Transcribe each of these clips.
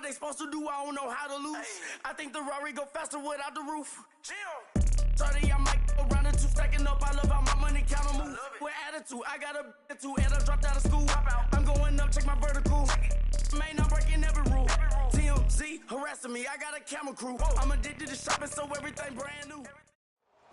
they supposed to do, I don't know how to lose. I think the Rari go faster without the roof. 30, I might go around and two stacking up. I love how my money count on move. With attitude, I got a two and I dropped out of school. I'm going up, check my vertical. Man, I'm breaking every rule. TMZ harassing me, I got a camera crew. I'm addicted to shopping, so everything brand new.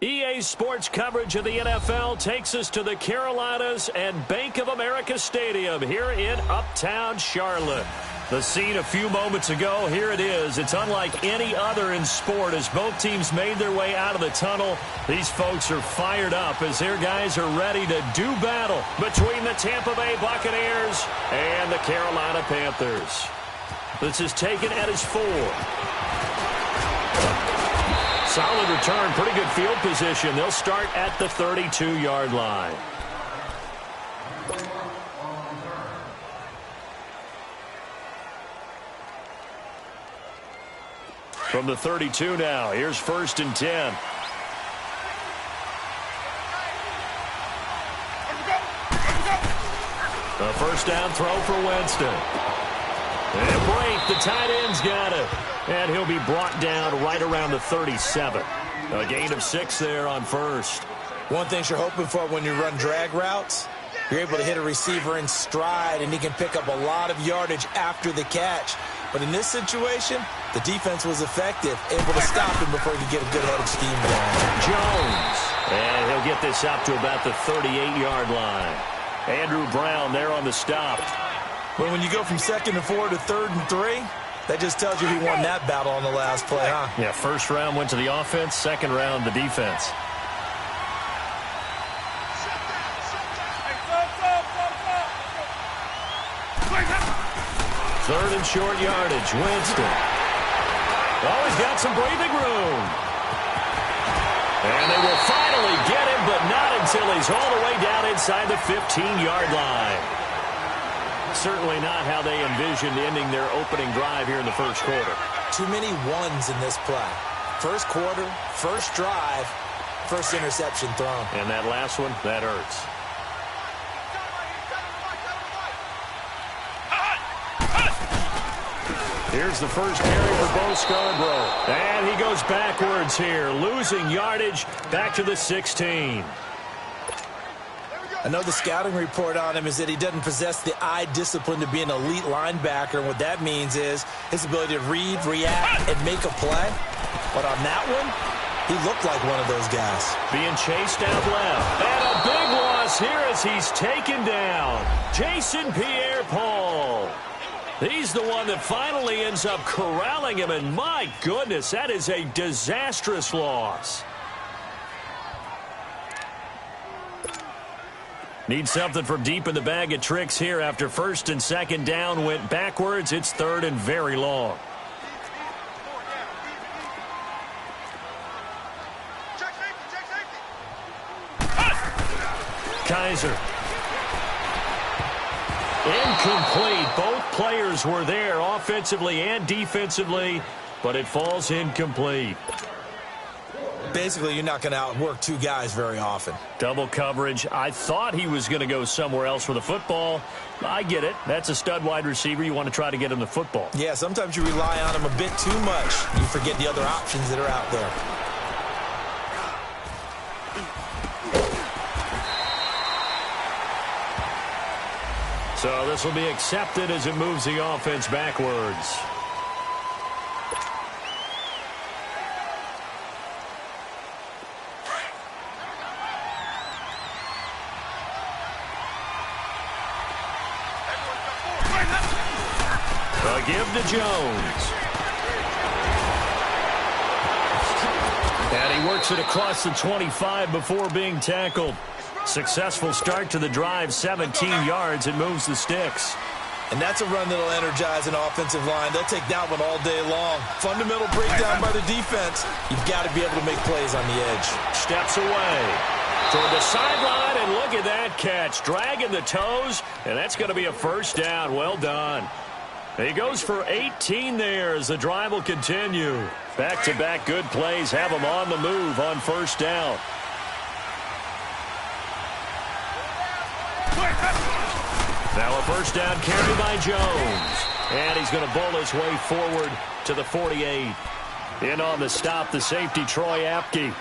EA Sports coverage of the NFL takes us to the Carolinas and Bank of America Stadium here in Uptown Charlotte. The scene a few moments ago, here it is. It's unlike any other in sport as both teams made their way out of the tunnel. These folks are fired up as their guys are ready to do battle between the Tampa Bay Buccaneers and the Carolina Panthers. This is taken at his 4. Solid return, pretty good field position. They'll start at the 32-yard line. From the 32 now, here's 1st and 10. A first down throw for Winston. And break, the tight end's got it. And he'll be brought down right around the 37. A gain of 6 there on first. One thing you're hoping for when you run drag routes, you're able to hit a receiver in stride, and he can pick up a lot of yardage after the catch. But in this situation, the defense was effective, able to stop him before he could get a good head of steam going. Jones. And he'll get this up to about the 38-yard line. Andrew Brown there on the stop. But when you go from 2nd and 4 to 3rd and 3, that just tells you he won that battle on the last play, huh? Yeah, first round went to the offense, second round the defense. Third and short yardage, Winston. Oh, he's got some breathing room. And they will finally get him, but not until he's all the way down inside the 15-yard line. Certainly not how they envisioned ending their opening drive here in the first quarter. Too many ones in this play. First quarter, first drive, first interception thrown. And that last one, that hurts. Here's the first carry for Bo Scarborough. And he goes backwards here, losing yardage back to the 16. I know the scouting report on him is that he doesn't possess the eye discipline to be an elite linebacker. And what that means is his ability to read, react, and make a play. But on that one, he looked like one of those guys. Being chased out left. And a big loss here as he's taken down. Jason Pierre-Paul. He's the one that finally ends up corralling him. And my goodness, that is a disastrous loss. Need something from deep in the bag of tricks here after 1st and 2nd down went backwards. It's 3rd and very long. Kaiser. Incomplete. Both players were there offensively and defensively, but it falls incomplete. Basically, you're not going to outwork two guys very often. Double coverage. I thought he was going to go somewhere else with the football. I get it. That's a stud wide receiver. You want to try to get him the football. Yeah, sometimes you rely on him a bit too much. You forget the other options that are out there. So this will be accepted as it moves the offense backwards. A give to Jones. And he works it across the 25 before being tackled. Successful start to the drive, 17 yards, and moves the sticks. And that's a run that'll energize an offensive line. They'll take that one all day long. Fundamental breakdown by the defense. You've got to be able to make plays on the edge. Steps away toward the sideline, and look at that catch. Dragging the toes, and that's going to be a first down. Well done. He goes for 18 there as the drive will continue. Back-to-back good plays have him on the move on first down. Now a first down carry by Jones. And he's going to bowl his way forward to the 48. In on the stop, the safety, Troy Apke.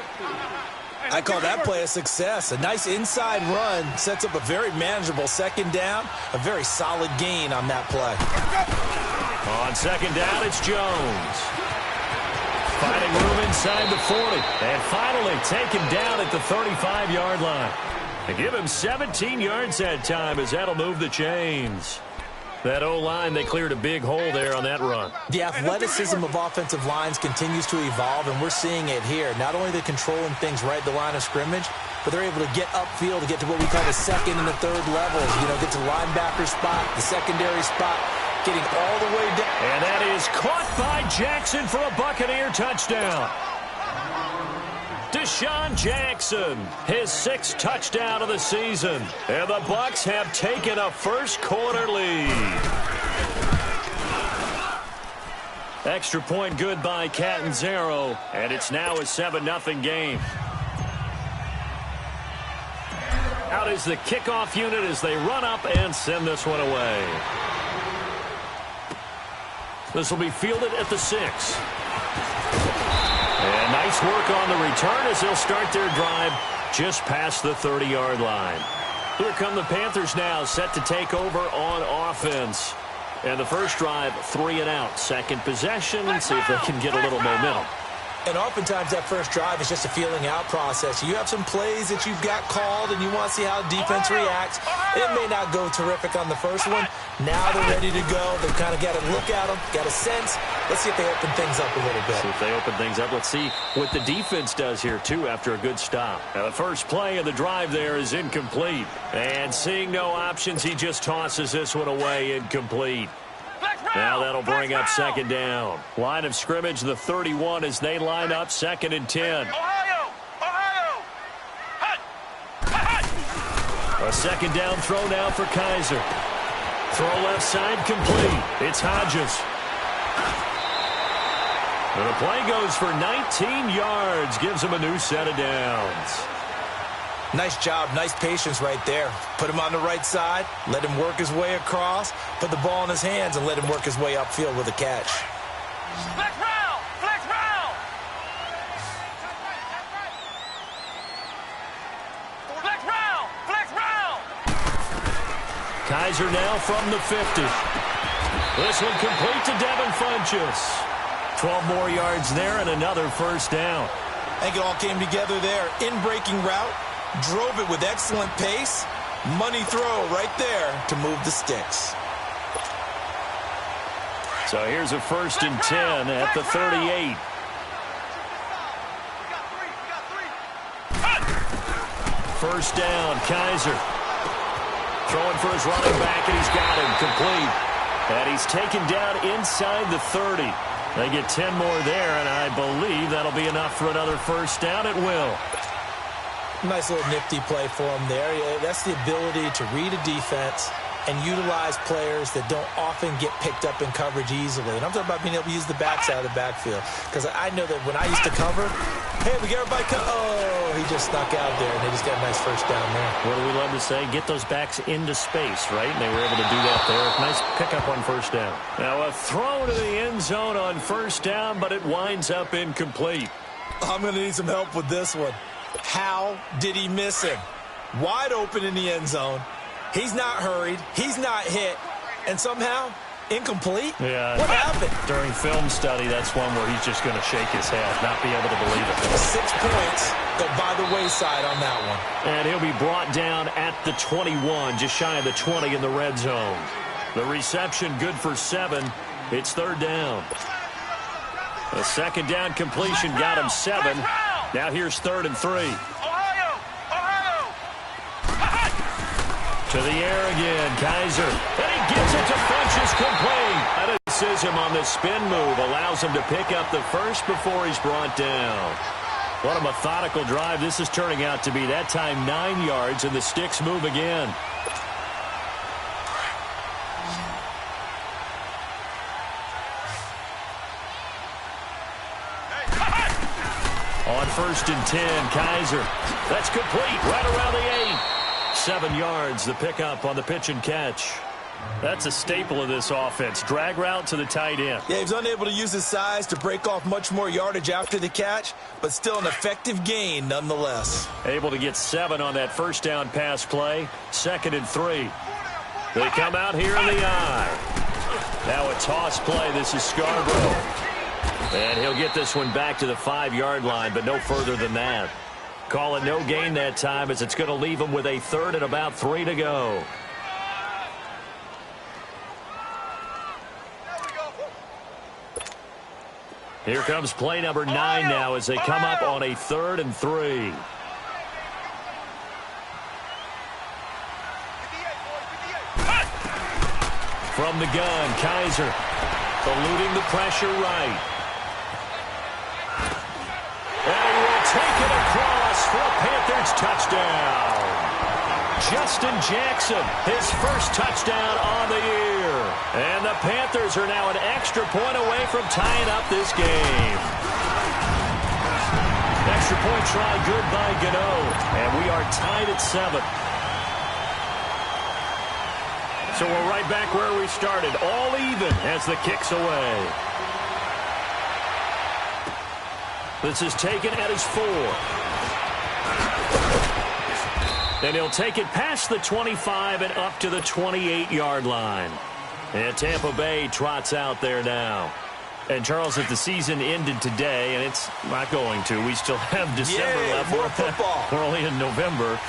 I call that play a success. A nice inside run sets up a very manageable second down. A very solid gain on that play. On second down, it's Jones. Finding room inside the 40. And finally taken down at the 35-yard line. They give him 17 yards that time as that'll move the chains. That O-line, they cleared a big hole there on that run. The athleticism of offensive lines continues to evolve, and we're seeing it here. Not only are they controlling things right at the line of scrimmage, but they're able to get upfield to get to what we call the second and the third levels. You know, get to linebacker spot, the secondary spot, getting all the way down. And that is caught by Jackson for a Buccaneer touchdown. Deshaun Jackson, his 6th touchdown of the season. And the Bucs have taken a first-quarter lead. Extra point good by Catanzaro, and it's now a 7-0 game. Out is the kickoff unit as they run up and send this one away. This will be fielded at the 6. And nice work on the return as they'll start their drive just past the 30-yard line. Here come the Panthers now, set to take over on offense. And the first drive, 3 and out. Second possession, and see if they can get a little momentum. And oftentimes that first drive is just a feeling out process. You have some plays that you've got called and you want to see how defense reacts. It may not go terrific on the first one. Now they're ready to go. They've kind of got to look at them, got a sense. Let's see if they open things up a little bit. See if they open things up. Let's see what the defense does here, too, after a good stop. Now, the first play of the drive there is incomplete. And seeing no options, he just tosses this one away, incomplete. Now that'll bring up second down. Line of scrimmage, the 31 as they line up, 2nd and 10. A second down throw now for Kaiser. Throw left side complete. It's Hodges. And the play goes for 19 yards. Gives him a new set of downs. Nice job, nice patience right there. Put him on the right side, let him work his way across, put the ball in his hands, and let him work his way upfield with a catch. Flex round! Flex round! Flex round! Flex round! Kaiser now from the 50. This one complete to Devin Funchess. 12 more yards there and another first down. I think it all came together there. In-breaking route. Drove it with excellent pace. Money throw right there to move the sticks. So here's a 1st and 10 at the 38. First down, Kaiser. Throwing for his running back, and he's got him complete. And he's taken down inside the 30. They get 10 more there, and I believe that'll be enough for another first down. It will. Nice little nifty play for him there. That's the ability to read a defense and utilize players that don't often get picked up in coverage easily. And I'm talking about being able to use the backside of the backfield. Because I know that when I used to cover, hey, we got everybody oh, he just snuck out there, and they just got a nice first down there. What do we love to say? Get those backs into space, right? And they were able to do that there. Nice pickup on first down. Now a throw to the end zone on first down, but it winds up incomplete. I'm going to need some help with this one. How did he miss him? Wide open in the end zone. He's not hurried. He's not hit. And somehow, incomplete? Yeah. What happened? During film study, that's one where he's just going to shake his head, not be able to believe it. 6 points go by the wayside on that one. And he'll be brought down at the 21, just shy of the 20 in the red zone. The reception good for 7. It's 3rd down. The second down completion got him 7. Now here's 3rd and 3. To the air again, Kaiser. And he gets it to Funchess complete. Athleticism on the spin move allows him to pick up the first before he's brought down. What a methodical drive this is turning out to be. That time 9 yards, and the sticks move again. On 1st and 10, Kaiser. That's complete right around the 8. 7 yards, the pickup on the pitch and catch. That's a staple of this offense. Drag route to the tight end. Yeah, he was unable to use his size to break off much more yardage after the catch, but still an effective gain nonetheless. Able to get 7 on that first down pass play. 2nd and 3. They come out here in the eye. Now a toss play. This is Scarborough. And he'll get this one back to the 5-yard line, but no further than that. Call it no gain that time as it's going to leave him with a 3rd and about 3 to go. Here comes play number 9 now as they come up on a 3rd and 3. From the gun, Kaiser eluding the pressure right. And he will take it across for a Panthers touchdown. Justin Jackson, his first touchdown on the year. And the Panthers are now an extra point away from tying up this game. Extra point try good by Gano. And we are tied at 7. So we're right back where we started, all even as the kick's away. This is taken at his 4. And he'll take it past the 25 and up to the 28-yard line. And Tampa Bay trots out there now. And, Charles, if the season ended today, and it's not going to, we still have December left. More football. We're only in November.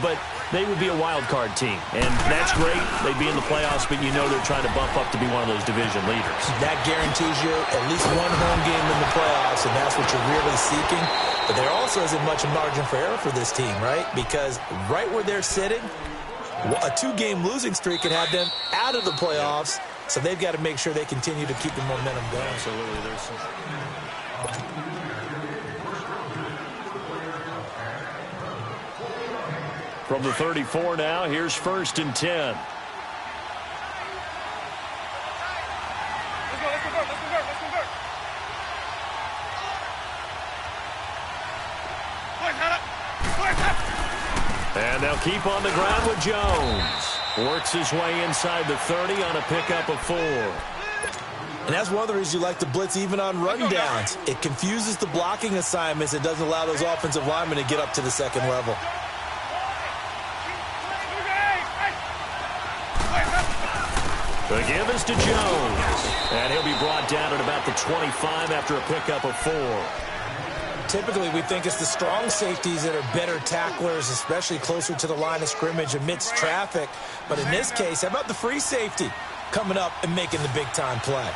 But they would be a wild card team. And that's great. They'd be in the playoffs, but you know they're trying to bump up to be one of those division leaders. That guarantees you at least one home game in the playoffs, and that's what you're really seeking. But there also isn't much margin for error for this team, right? Because right where they're sitting, a 2-game losing streak could have them out of the playoffs. So they've got to make sure they continue to keep the momentum going. Absolutely. There's some... From the 34 now, here's 1st and 10. And they'll keep on the ground with Jones. Works his way inside the 30 on a pickup of 4. And that's one of the reasons you like to blitz even on rundowns. It confuses the blocking assignments. It doesn't allow those offensive linemen to get up to the 2nd level. The give is to Jones. And he'll be brought down at about the 25 after a pickup of 4. Typically, we think it's the strong safeties that are better tacklers, especially closer to the line of scrimmage amidst traffic. But in this case, how about the free safety coming up and making the big-time play?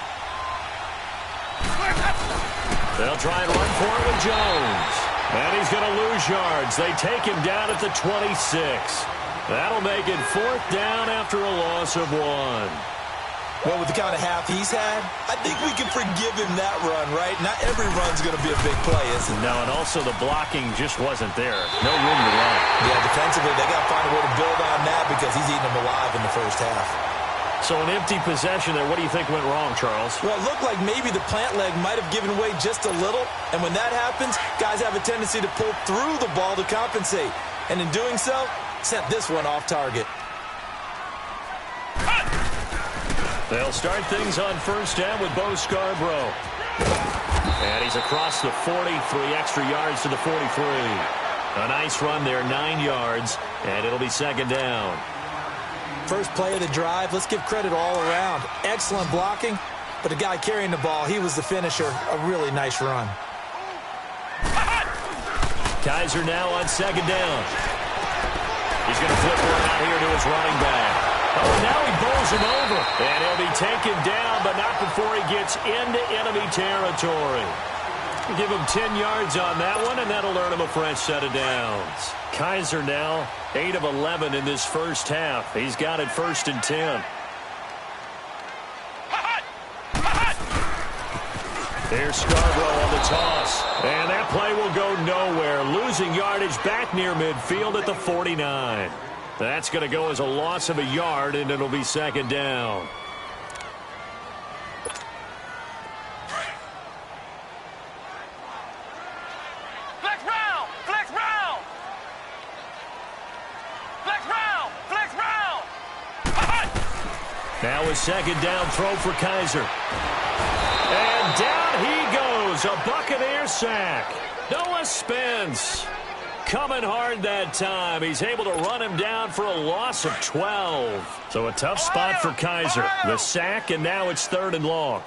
They'll try and run for it with Jones. And he's going to lose yards. They take him down at the 26. That'll make it 4th down after a loss of 1. Well, with the kind of half he's had, I think we can forgive him that run, right? Not every run's going to be a big play, is it? No, and also the blocking just wasn't there. No room to run. Yeah, defensively, they got to find a way to build on that because he's eating them alive in the first half. So an empty possession there. What do you think went wrong, Charles? Well, it looked like maybe the plant leg might have given way just a little. And when that happens, guys have a tendency to pull through the ball to compensate. And in doing so, sent this one off target. They'll start things on 1st down with Bo Scarborough. And he's across the 40, 3 extra yards to the 43. A nice run there, 9 yards, and it'll be 2nd down. First play of the drive, let's give credit all around. Excellent blocking, but the guy carrying the ball, he was the finisher. A really nice run. Kaiser now on 2nd down. He's going to flip one out here to his running back. Oh, now he bowls him over. And he'll be taken down, but not before he gets into enemy territory. Give him 10 yards on that one, and that'll earn him a fresh set of downs. Kaiser now 8 of 11 in this first half. He's got it 1st and 10. There's Scarborough on the toss. And that play will go nowhere. Losing yardage back near midfield at the 49. That's going to go as a loss of a yard, and it'll be 2nd down. Flex round! Flex round! Flex round! Flex round! a second down throw for Kaiser. And down he goes. A Buccaneer sack. Noah Spence coming hard that time. He's able to run him down for a loss of 12. So a tough spot for Kaiser. The sack, and now it's 3rd and long.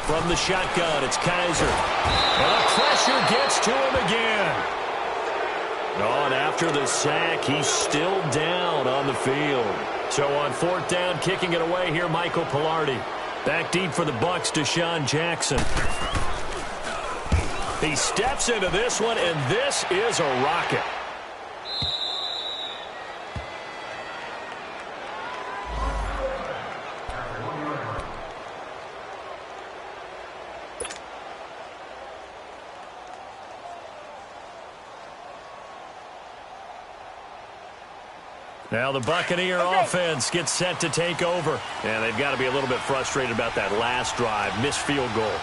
From the shotgun, it's Kaiser. And the pressure gets to him again. On after the sack, he's still down on the field. So on 4th down, kicking it away here, Michael Pilardi. Back deep for the Bucs, Deshaun Jackson. He steps into this one, and this is a rocket. Now the Buccaneer offense gets set to take over. And they've got to be a little bit frustrated about that last drive. Missed field goal.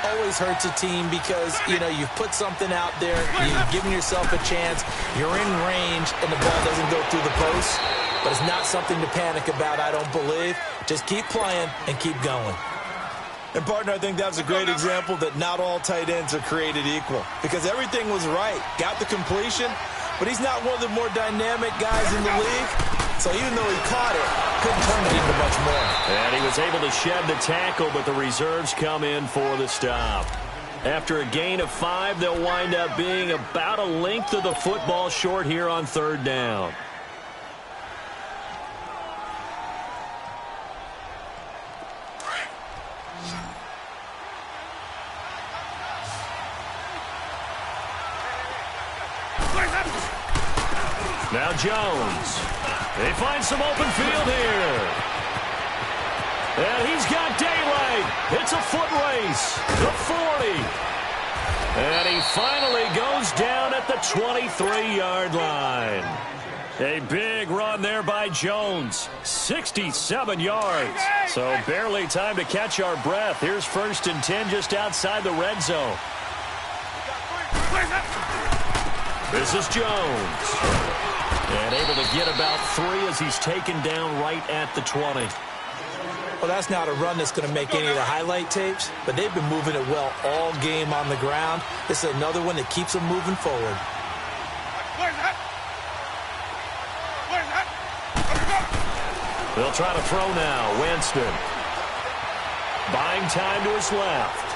Always hurts a team because, you've put something out there. You've given yourself a chance. You're in range, and the ball doesn't go through the post. But it's not something to panic about, I don't believe. Just keep playing and keep going. And, partner, I think that was a great example that not all tight ends are created equal. Because everything was right. Got the completion. But he's not one of the more dynamic guys in the league. So even though he caught it, couldn't turn it into much more. And he was able to shed the tackle, but the reserves come in for the stop. After a gain of 5, they'll wind up being about a length of the football short here on 3rd down. Now Jones. They find some open field here. And he's got daylight. It's a foot race. The 40. And he finally goes down at the 23-yard line. A big run there by Jones. 67 yards. So barely time to catch our breath. Here's 1st and 10 just outside the red zone. This is Jones. And able to get about 3 as he's taken down right at the 20. Well, that's not a run that's going to make any of the highlight tapes, but they've been moving it well all game on the ground. This is another one that keeps them moving forward. They'll try to throw now. Winston. Buying time to his left.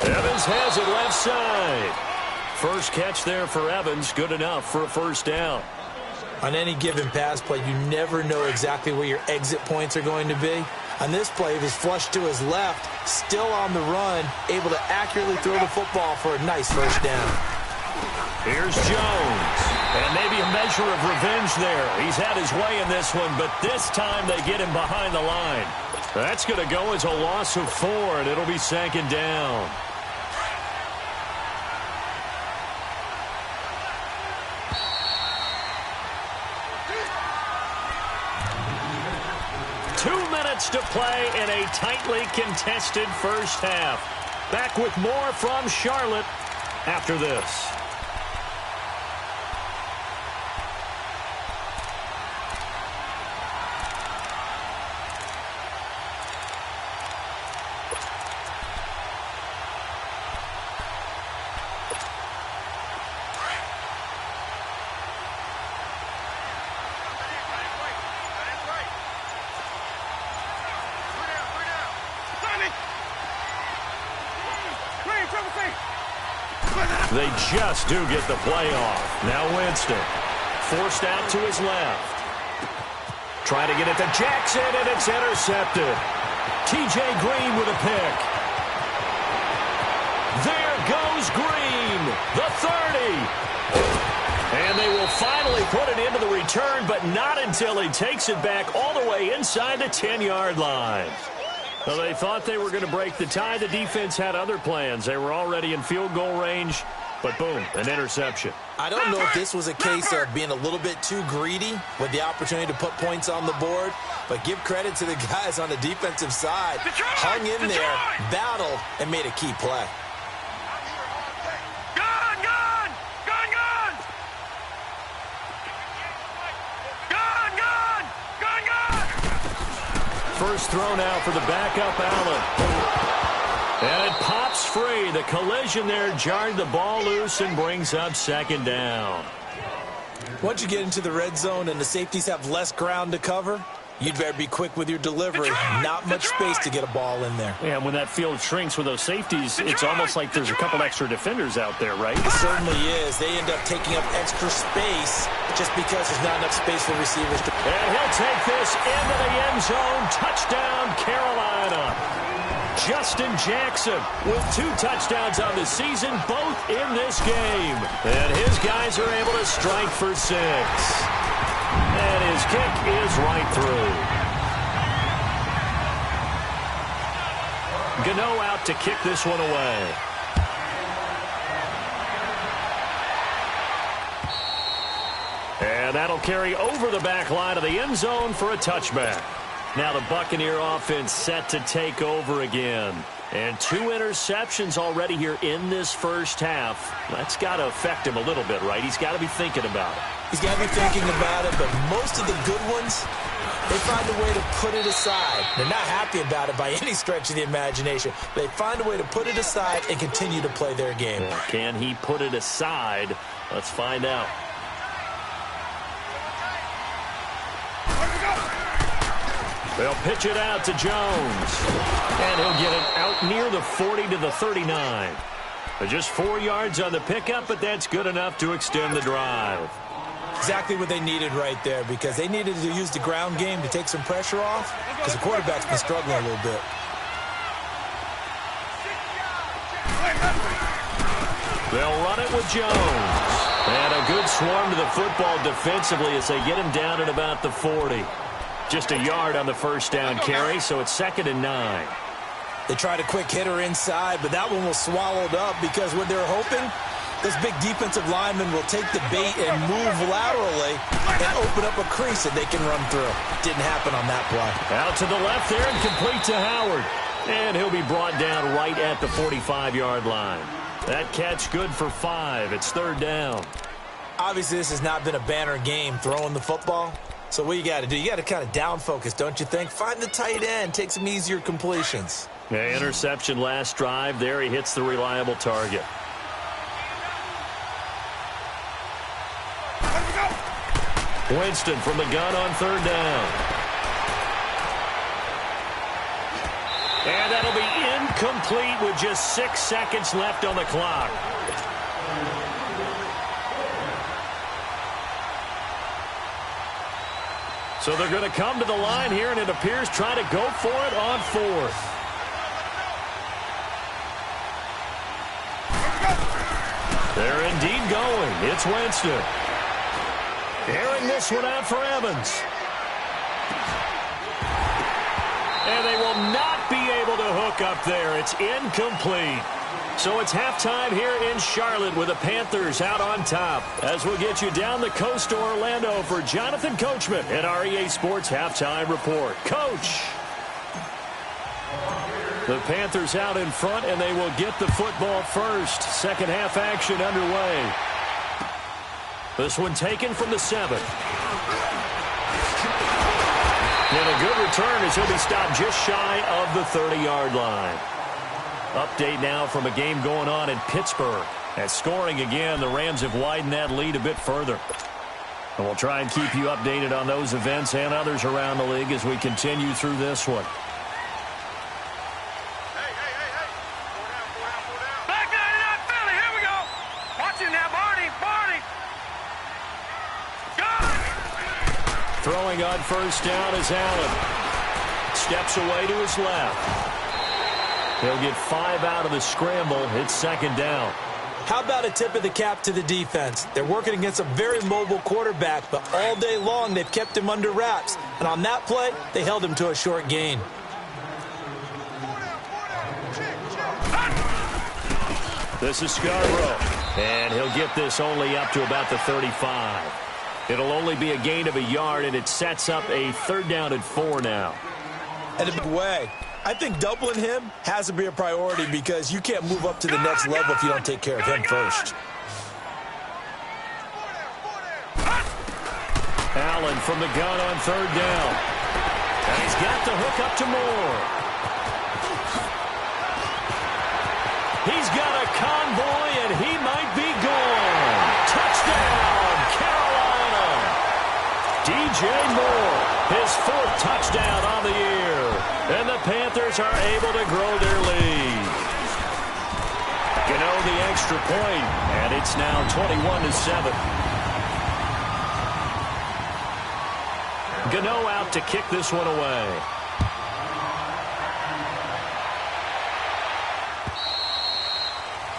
Evans has it left side. First catch there for Evans. Good enough for a 1st down. On any given pass play, you never know exactly where your exit points are going to be. On this play, he was flushed to his left, still on the run, able to accurately throw the football for a nice 1st down. Here's Jones. And maybe a measure of revenge there. He's had his way in this one, but this time they get him behind the line. That's going to go as a loss of 4, and it'll be 2nd down. To play in a tightly contested first half. Back with more from Charlotte after this. They just do get the play off. Now Winston. Forced out to his left. Trying to get it to Jackson, and it's intercepted. T.J. Green with a pick. There goes Green, the 30. And they will finally put it into the return, but not until he takes it back all the way inside the 10-yard line. Well, they thought they were going to break the tie. The defense had other plans. They were already in field goal range. But boom, an interception. I don't know if this was a case of being a little bit too greedy with the opportunity to put points on the board, but give credit to the guys on the defensive side. Hung in there, battled, and made a key play. First throw now for the backup, Allen. And it pops free. The collision there jarred the ball loose and brings up second down. Once you get into the red zone and the safeties have less ground to cover, you'd better be quick with your delivery. Not much space to get a ball in there. Yeah, when that field shrinks with those safeties, it's almost like there's a couple extra defenders out there, right? It certainly is. They end up taking up extra space just because there's not enough space for receivers to... And he'll take this into the end zone. Touchdown, Carolina. Justin Jackson with 2 touchdowns on the season, both in this game. And his guys are able to strike for 6. And his kick is right through. Gano out to kick this one away. And that'll carry over the back line of the end zone for a touchback. Now the Buccaneer offense set to take over again. And 2 interceptions already here in this first half. That's got to affect him a little bit, right? He's got to be thinking about it. He's got to be thinking about it, but most of the good ones, they find a way to put it aside. They're not happy about it by any stretch of the imagination. They find a way to put it aside and continue to play their game. Well, can he put it aside? Let's find out. They'll pitch it out to Jones. And he'll get it out near the 40 to the 39. Just 4 yards on the pickup, but that's good enough to extend the drive. Exactly what they needed right there, because they needed to use the ground game to take some pressure off, because the quarterback's been struggling a little bit. They'll run it with Jones. And a good swarm to the football defensively as they get him down at about the 40. Just a yard on the first down carry, so it's 2nd and 9. They tried a quick hitter inside, but that one was swallowed up because what they're hoping, this big defensive lineman will take the bait and move laterally and open up a crease that they can run through. Didn't happen on that play. Out to the left there and complete to Howard. And he'll be brought down right at the 45-yard line. That catch good for 5. It's 3rd down. Obviously, this has not been a banner game throwing the football. So what you got to do, you got to kind of down focus, don't you think? Find the tight end, take some easier completions. Yeah, interception last drive. There he hits the reliable target. Winston from the gun on 3rd down. And that'll be incomplete with just 6 seconds left on the clock. So they're going to come to the line here, and it appears try to go for it on 4th. They're indeed going. It's Winston. Airing this one out for Evans. And they will not be able to hook up there. It's incomplete. So it's halftime here in Charlotte with the Panthers out on top. As we'll get you down the coast to Orlando for Jonathan Coachman at our EA Sports Halftime Report. Coach! The Panthers out in front, and they will get the football first. Second half action underway. This one taken from the 7. And a good return as he'll be stopped just shy of the 30-yard line. Update now from a game going on in Pittsburgh. At scoring again, the Rams have widened that lead a bit further. And we'll try and keep you updated on those events and others around the league as we continue through this one. Back 99 Philly, here we go. Watch it now, Barney. Throwing on first down is Allen. Steps away to his left. He'll get 5 out of the scramble. It's 2nd down. How about a tip of the cap to the defense? They're working against a very mobile quarterback, but all day long they've kept him under wraps. And on that play, they held him to a short gain. This is Scarborough. And he'll get this only up to about the 35. It'll only be a gain of a yard, and it sets up a 3rd down and 4 now. In a big way. I think doubling him has to be a priority because you can't move up to the next level if you don't take care of him first. Allen from the gun on 3rd down. And he's got the hook up to Moore. He's got a convoy, and he might be gone. Touchdown, Carolina. DJ Moore, his 4th touchdown on the year. And the Panthers are able to grow their lead. Gano the extra point, and it's now 21-7. Gano out to kick this one away.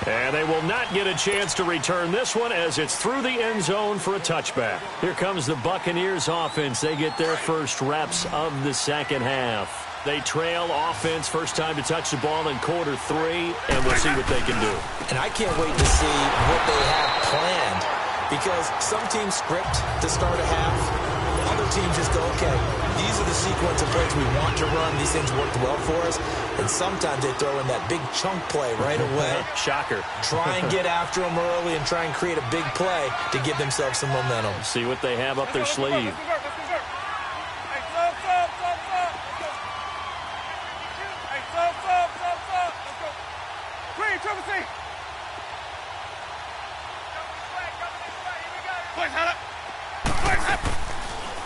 And they will not get a chance to return this one as it's through the end zone for a touchback. Here comes the Buccaneers offense. They get their first reps of the second half. They trail offense, first time to touch the ball in quarter 3, and we'll see what they can do. And I can't wait to see what they have planned because some teams script to start a half. Other teams just go, okay, these are the sequence of plays we want to run. These things worked well for us. And sometimes they throw in that big chunk play right away. Shocker. Try and get after them early and try and create a big play to give themselves some momentum. See what they have up their sleeve.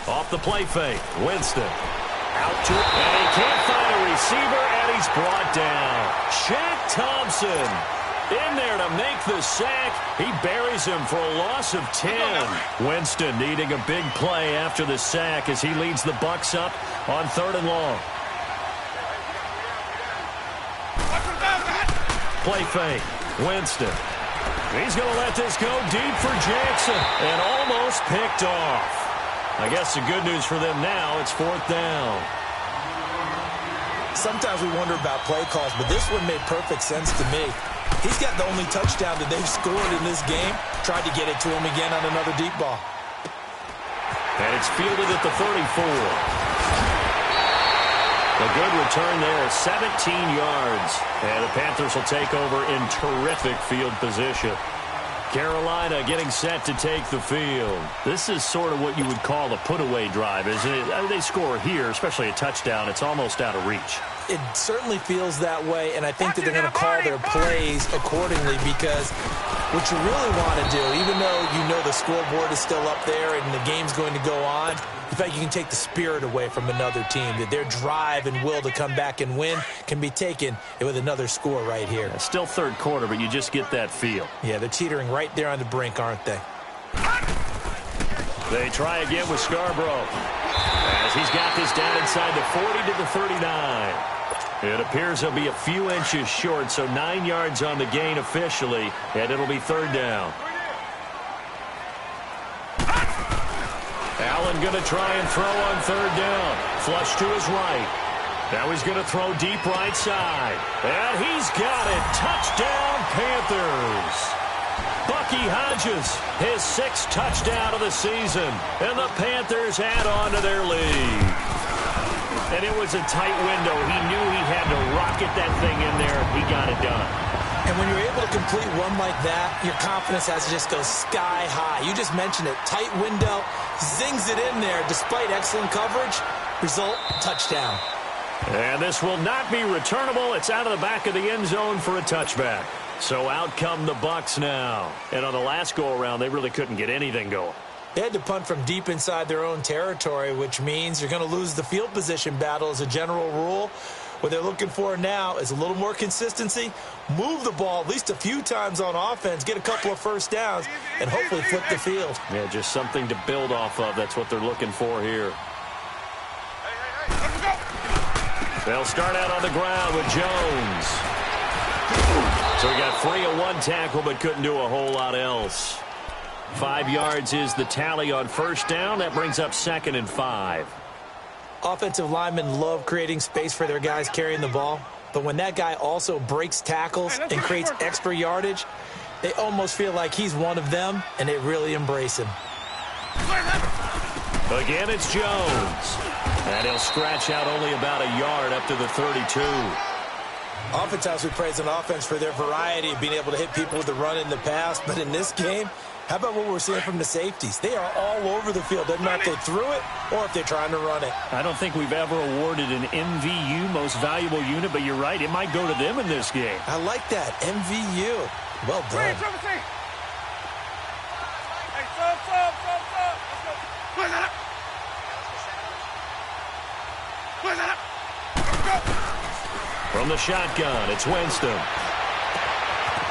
Off the play fake, Winston. Out to it, and he can't find a receiver, and he's brought down. Shaq Thompson in there to make the sack. He buries him for a loss of 10. Winston needing a big play after the sack as he leads the Bucs up on 3rd and long. Play fake, Winston. He's going to let this go deep for Jackson, and almost picked off. I guess the good news for them now, it's 4th down. Sometimes we wonder about play calls, but this one made perfect sense to me. He's got the only touchdown that they've scored in this game. Tried to get it to him again on another deep ball. And it's fielded at the 34. A good return there, 17 yards. And the Panthers will take over in terrific field position. Carolina getting set to take the field. This is sort of what you would call a put-away drive, isn't it? They score here, especially a touchdown. It's almost out of reach. It certainly feels that way, and I think that they're going to call their plays accordingly because what you really want to do, even though you know the scoreboard is still up there and the game's going to go on, in fact, you can take the spirit away from another team, that their drive and will to come back and win can be taken with another score right here. It's still 3rd quarter, but you just get that feel. Yeah, they're teetering right there on the brink, aren't they? They try again with Scarborough as he's got this down inside the 40 to the 39. It appears he'll be a few inches short, so 9 yards on the gain officially, and it'll be 3rd down. Allen going to try and throw on 3rd down. Flush to his right. Now he's going to throw deep right side. And he's got it. Touchdown, Panthers. Bucky Hodges, his 6th touchdown of the season. And the Panthers add on to their lead. And it was a tight window. He knew he had to rocket that thing in there. He got it done. And when you're able to complete one like that, your confidence has to just go sky high. You just mentioned it. Tight window, zings it in there despite excellent coverage. Result, touchdown. And this will not be returnable. It's out of the back of the end zone for a touchback. So out come the Bucs now. And on the last go-around, they really couldn't get anything going. They had to punt from deep inside their own territory, which means you're going to lose the field position battle as a general rule. What they're looking for now is a little more consistency, move the ball at least a few times on offense, get a couple of first downs, and hopefully flip the field. Yeah, just something to build off of. That's what they're looking for here. They'll start out on the ground with Jones. So he got free of one tackle but couldn't do a whole lot else. 5 yards is the tally on first down. That brings up 2nd and 5. Offensive linemen love creating space for their guys carrying the ball. But when that guy also breaks tackles and creates extra yardage, They almost feel like he's one of them, and they really embrace him. Again, it's Jones. And he'll scratch out only about a yard up to the 32. Oftentimes we praise an offense for their variety of being able to hit people with the run in the past, but in this game, how about what we're seeing from the safeties? They are all over the field. Doesn't matter if they threw it or if they're trying to run it. I don't think we've ever awarded an MVU, most valuable unit, but you're right, it might go to them in this game. I like that, MVU. Well done. From the shotgun, it's Winston.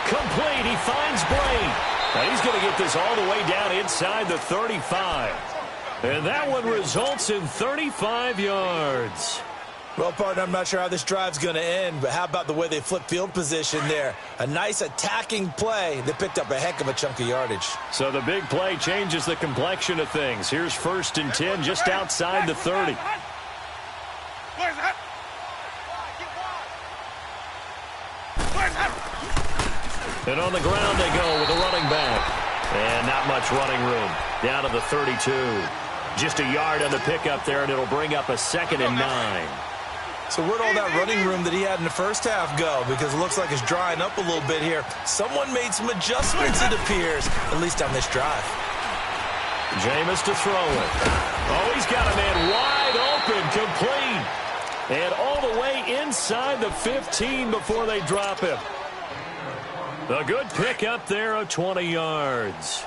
Complete, he finds Blake. And he's going to get this all the way down inside the 35. And that one results in 35 yards. Well, partner, I'm not sure how this drive's going to end, but how about the way they flip field position there? A nice attacking play. They picked up a heck of a chunk of yardage. So the big play changes the complexion of things. Here's 1st and 10 just outside the 30. And on the ground they go with a running back. And not much running room. Down to the 32. Just a yard on the pickup there, and it'll bring up a 2nd and 9. So where'd all that running room that he had in the first half go? Because it looks like it's drying up a little bit here. Someone made some adjustments, it appears, at least on this drive. Jameis to throw it. Oh, he's got a man wide open, complete. And all the way inside the 15 before they drop him. A good pick up there of 20 yards.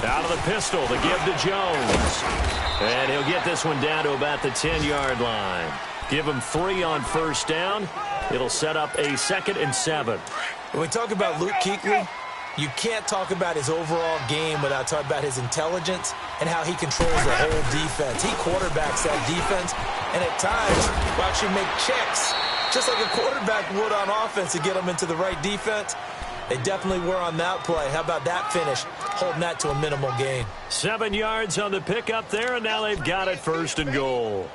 Out of the pistol to give to Jones. And he'll get this one down to about the 10-yard line. Give him 3 on 1st down. It'll set up a 2nd and 7. When we talk about Luke Kuechly, you can't talk about his overall game without talking about his intelligence and how he controls the whole defense. He quarterbacks that defense, and at times will actually make checks, just like a quarterback would on offense to get them into the right defense. They definitely were on that play. How about that finish? Holding that to a minimal gain. 7 yards on the pickup there, and now they've got it 1st and goal.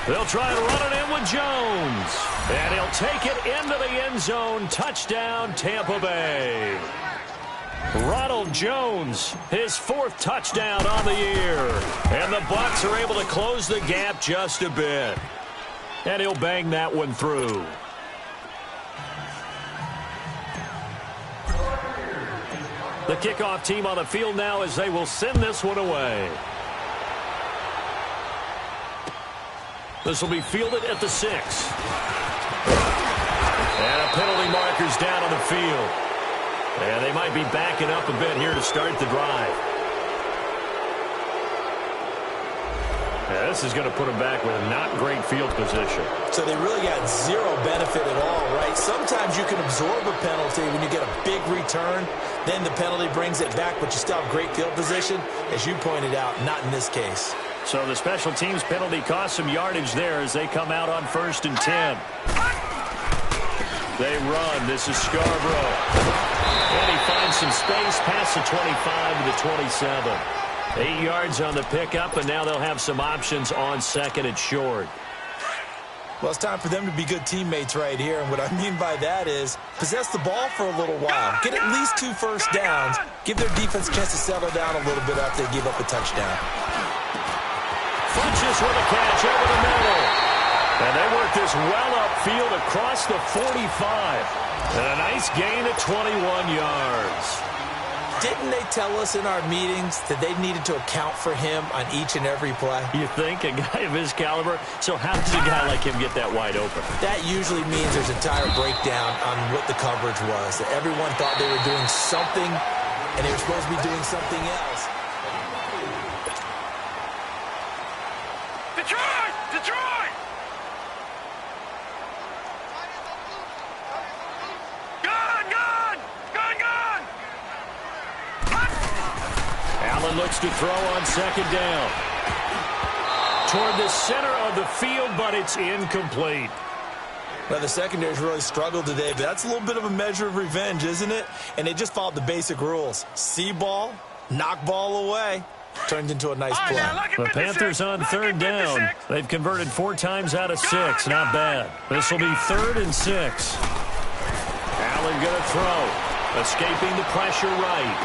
They'll try to run it in with Jones. And he'll take it into the end zone. Touchdown, Tampa Bay. Ronald Jones, his 4th touchdown on the year. And the Bucs are able to close the gap just a bit. And he'll bang that one through. The kickoff team on the field now as they will send this one away. This will be fielded at the 6. And a penalty marker's down on the field. And they might be backing up a bit here to start the drive. Yeah, this is going to put them back with not great field position. So they really got zero benefit at all, right? Sometimes you can absorb a penalty when you get a big return. Then the penalty brings it back, but you still have great field position. As you pointed out, not in this case. So the special teams penalty cost some yardage there as they come out on 1st and 10. They run. This is Scarborough. And he finds some space past the 25 to the 27. 8 yards on the pickup, and now they'll have some options on 2nd and short. Well, it's time for them to be good teammates right here. And what I mean by that is possess the ball for a little while. Get at least 2 first downs. Give their defense a chance to settle down a little bit after they give up a touchdown. Funches with a catch over the middle. And they work this well upfield across the 45. And a nice gain of 21 yards. Didn't they tell us in our meetings that they needed to account for him on each and every play? You think? A guy of his caliber? So how does a guy like him get that wide open? That usually means there's a entire breakdown on what the coverage was. That everyone thought they were doing something, and they were supposed to be doing something else. Detroit! Detroit! Gone! Gone! Gone! Gone! Allen looks to throw on 2nd down. Toward the center of the field, but it's incomplete. Well, the secondary's really struggled today, but that's a little bit of a measure of revenge, isn't it? And they just followed the basic rules. See ball, knock ball away. Turned into a nice play. The Panthers on 3rd down. They've converted 4 times out of 6. Not bad. This will be 3rd and 6. Allen going to throw. Escaping the pressure right.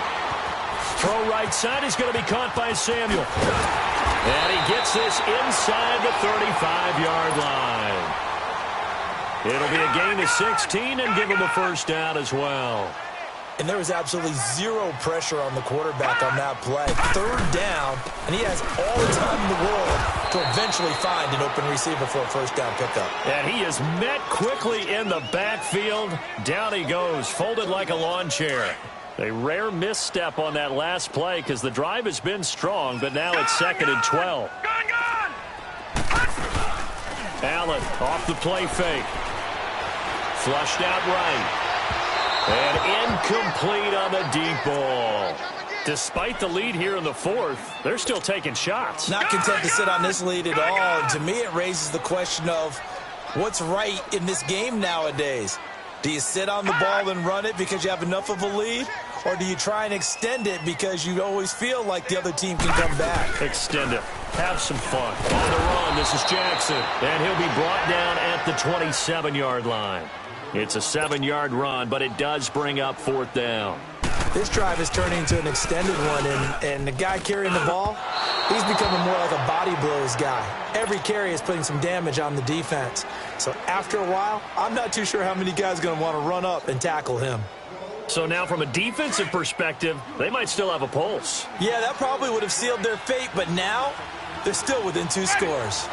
Throw right side is going to be caught by Samuel. And he gets this inside the 35-yard line. It'll be a gain of 16 and give him a first down as well. And there was absolutely zero pressure on the quarterback on that play. 3rd down, and he has all the time in the world to eventually find an open receiver for a first down pickup. And he is met quickly in the backfield. Down he goes, folded like a lawn chair. A rare misstep on that last play because the drive has been strong, but now it's 2nd and 12. Allen off the play fake. Flushed out right. And incomplete on the deep ball. Despite the lead here in the 4th, they're still taking shots. Not content to sit on this lead at all. And to me, it raises the question of what's right in this game nowadays. Do you sit on the ball and run it because you have enough of a lead? Or do you try and extend it because you always feel like the other team can come back? Extend it. Have some fun. On the run, this is Jackson. And he'll be brought down at the 27-yard line. It's a 7-yard run, but it does bring up 4th down. This drive is turning into an extended one, and the guy carrying the ball, he's becoming more like a body blows guy. Every carry is putting some damage on the defense. So after a while, I'm not too sure how many guys are going to want to run up and tackle him. So now from a defensive perspective, they might still have a pulse. Yeah, that probably would have sealed their fate, but now they're still within 2 scores.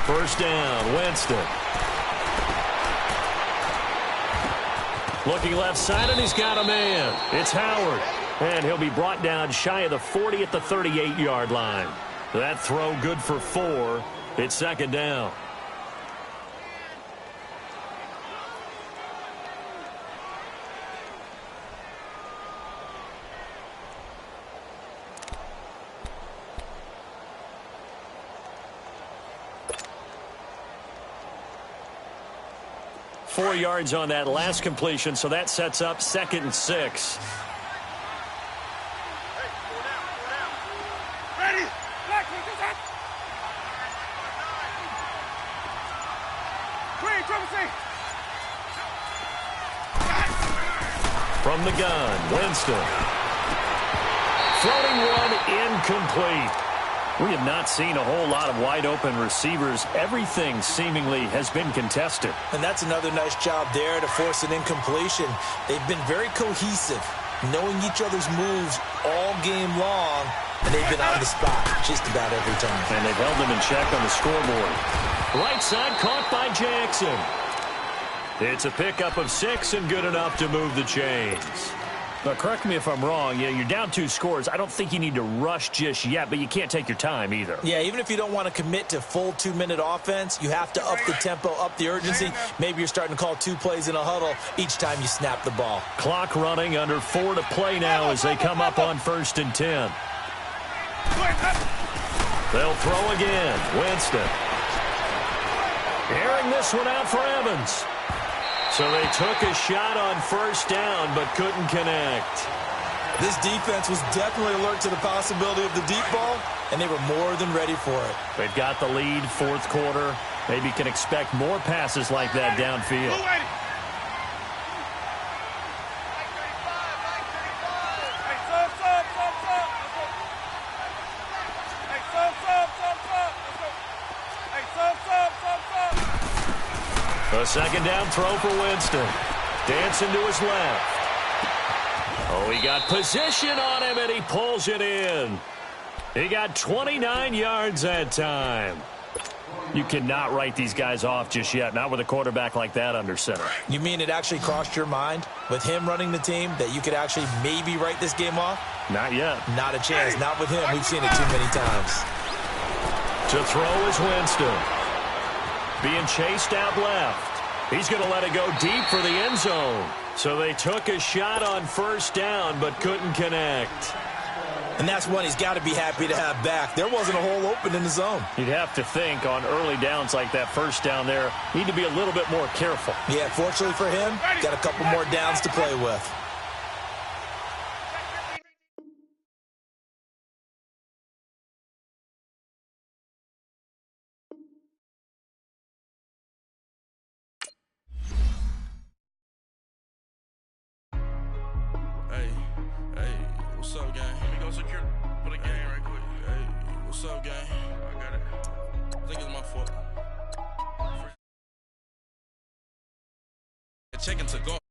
First down, Winston. Looking left side, and he's got a man. It's Howard. And he'll be brought down shy of the 40 at the 38-yard line. That throw good for 4. It's 2nd down. Four yards on that last completion, so that sets up 2nd and 6. From the gun, Winston. Floating one, incomplete. We have not seen a whole lot of wide-open receivers. Everything seemingly has been contested. And that's another nice job there to force an incompletion. They've been very cohesive, knowing each other's moves all game long, and they've been on the spot just about every time. And they've held them in check on the scoreboard. Right side caught by Jackson. It's a pickup of 6 and good enough to move the chains. Now, correct me if I'm wrong. Yeah, you're down 2 scores. I don't think you need to rush just yet, but you can't take your time either. Yeah, even if you don't want to commit to full 2-minute offense, you have to up the tempo, up the urgency. Maybe you're starting to call 2 plays in a huddle each time you snap the ball. Clock running, under 4 to play now as they come up on 1st and 10. They'll throw again. Winston. Airing this one out for Evans. So they took a shot on 1st down, but couldn't connect. This defense was definitely alert to the possibility of the deep ball, and they were more than ready for it. They've got the lead, 4th quarter. Maybe can expect more passes like that downfield. A 2nd down throw for Winston. Dancing to his left. Oh, he got position on him, and he pulls it in. He got 29 yards that time. You cannot write these guys off just yet, not with a quarterback like that under center. You mean it actually crossed your mind, with him running the team, that you could actually maybe write this game off? Not yet. Not a chance. Not with him. We've seen it too many times. To throw is Winston. Being chased out left. He's going to let it go deep for the end zone. So they took a shot on first down, but couldn't connect. And that's one he's got to be happy to have back. There wasn't a hole open in the zone. You'd have to think on early downs like that first down there, need to be a little bit more careful. Yeah, fortunately for him, got a couple more downs to play with. What's up, gang? Let me go secure for the game right quick. Hey, what's up, gang? I got it. I think it's my fault. Checking to go.